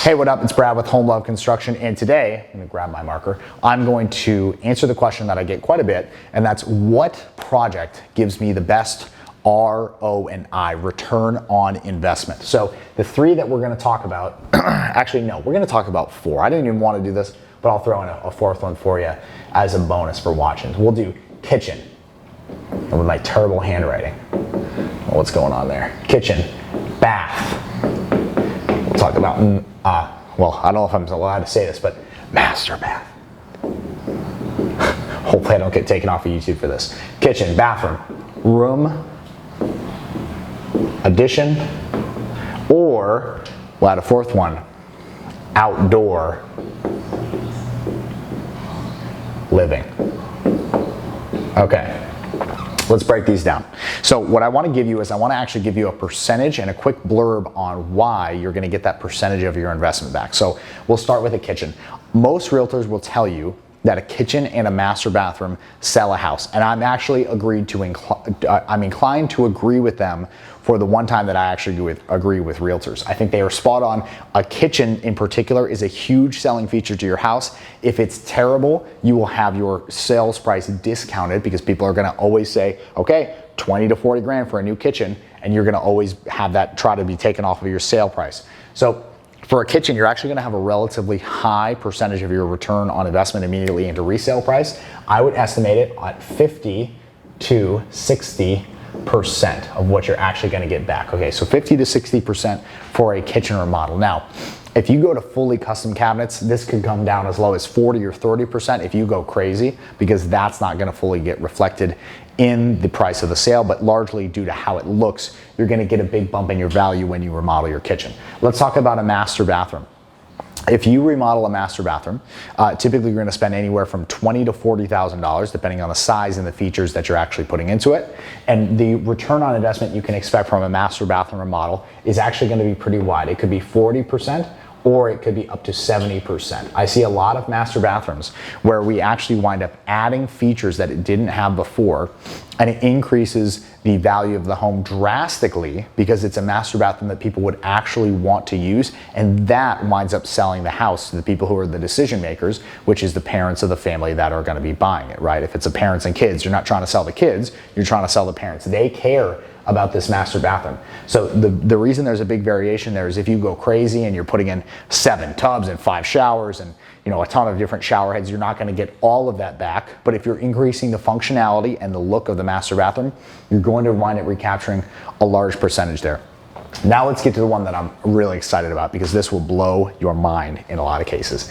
Hey, what up? It's Brad with Home Love Construction, and today, I'm gonna grab my marker, I'm going to answer the question that I get quite a bit, and that's what project gives me the best ROI, return on investment. So the three that we're gonna talk about, actually no, we're gonna talk about four. I didn't even wanna do this, but I'll throw in a fourth one for you as a bonus for watching. We'll do kitchen, and with my terrible handwriting. What's going on there? Kitchen, bath. We'll talk about, well, I don't know if I'm allowed to say this, but master bath. Hopefully I don't get taken off of YouTube for this. Kitchen, bathroom, room, addition, or we'll add a fourth one, outdoor living. Okay. Let's break these down. So what I want to give you is I want to actually give you a percentage and a quick blurb on why you're going to get that percentage of your investment back. So we'll start with a kitchen. Most realtors will tell you that a kitchen and a master bathroom sell a house, and I'm actually I'm inclined to agree with them for the one time that I actually agree with realtors. I think they are spot on. A kitchen in particular is a huge selling feature to your house. If it's terrible, you will have your sales price discounted because people are gonna always say, okay, 20 to 40 grand for a new kitchen, and you're gonna always have that try to be taken off of your sale price. So for a kitchen, you're actually gonna have a relatively high percentage of your return on investment immediately into resale price. I would estimate it at 50 to 60% of what you're actually gonna get back. Okay, so 50 to 60% for a kitchen remodel. Now, if you go to fully custom cabinets, this could come down as low as 40 or 30% if you go crazy, because that's not gonna fully get reflected in the price of the sale, but largely due to how it looks, you're gonna get a big bump in your value when you remodel your kitchen. Let's talk about a master bathroom. If you remodel a master bathroom, typically you're gonna spend anywhere from $20,000 to $40,000, depending on the size and the features that you're actually putting into it. And the return on investment you can expect from a master bathroom remodel is actually gonna be pretty wide. It could be 40%, or it could be up to 70%. I see a lot of master bathrooms where we actually wind up adding features that it didn't have before, and it increases the value of the home drastically because it's a master bathroom that people would actually want to use, and that winds up selling the house to the people who are the decision makers, which is the parents of the family that are gonna be buying it, right? If it's a parents and kids, you're not trying to sell the kids, you're trying to sell the parents. They care about this master bathroom. So the reason there's a big variation there is if you go crazy and you're putting in 7 tubs and 5 showers and a ton of different shower heads, you're not gonna get all of that back. But if you're increasing the functionality and the look of the master bathroom, you're going to wind up recapturing a large percentage there. Now let's get to the one that I'm really excited about, because this will blow your mind in a lot of cases.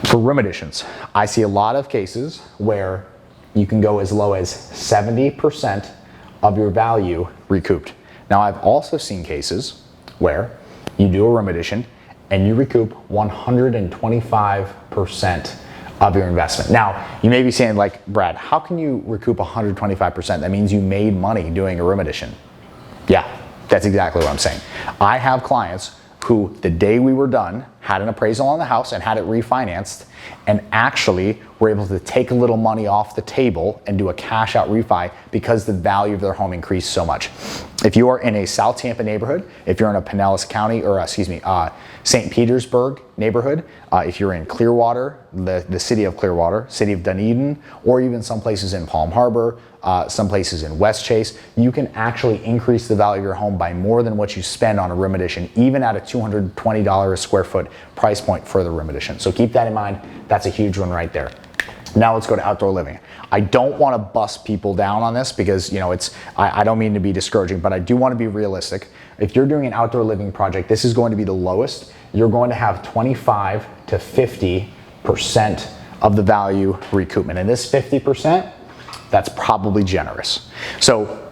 For room additions, I see a lot of cases where you can go as low as 70% of your value recouped. Now I've also seen cases where you do a room addition and you recoup 125% of your investment. Now you may be saying, like, Brad, how can you recoup 125%? That means you made money doing a room addition. Yeah, that's exactly what I'm saying. I have clients who, the day we were done, had an appraisal on the house and had it refinanced, and actually were able to take a little money off the table and do a cash out refi because the value of their home increased so much. If you are in a South Tampa neighborhood, if you're in a Pinellas County, or St. Petersburg neighborhood, if you're in Clearwater, the city of Clearwater, city of Dunedin, or even some places in Palm Harbor, some places in West Chase, you can actually increase the value of your home by more than what you spend on a room addition, even at a $220 a square foot price point for the room addition. So keep that in mind. That's a huge one right there. Now let's go to outdoor living. I don't want to bust people down on this because I don't mean to be discouraging, but I do want to be realistic. If you're doing an outdoor living project, this is going to be the lowest. You're going to have 25 to 50% of the value recoupment, and this 50%, that's probably generous. So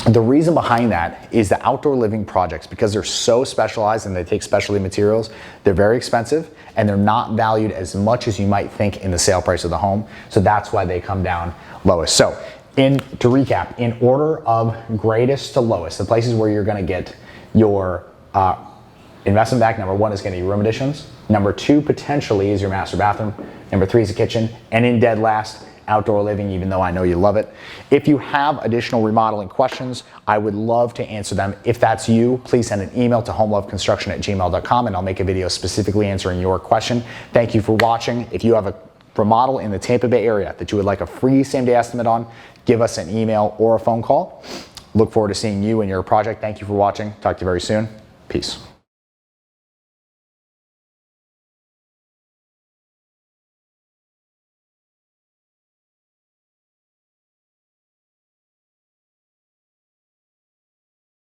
the reason behind that is the outdoor living projects, because they're so specialized and they take specialty materials, they're very expensive and they're not valued as much as you might think in the sale price of the home. So that's why they come down lowest. So to recap, in order of greatest to lowest, the places where you're gonna get your investment back, number 1 is gonna be room additions. Number 2 potentially is your master bathroom. Number 3 is a kitchen. And in dead last, outdoor living, even though I know you love it. If you have additional remodeling questions, I would love to answer them. If that's you, please send an email to homeloveconstruction@gmail.com and I'll make a video specifically answering your question. Thank you for watching. If you have a remodel in the Tampa Bay area that you would like a free same-day estimate on, give us an email or a phone call. Look forward to seeing you and your project. Thank you for watching. Talk to you very soon. Peace.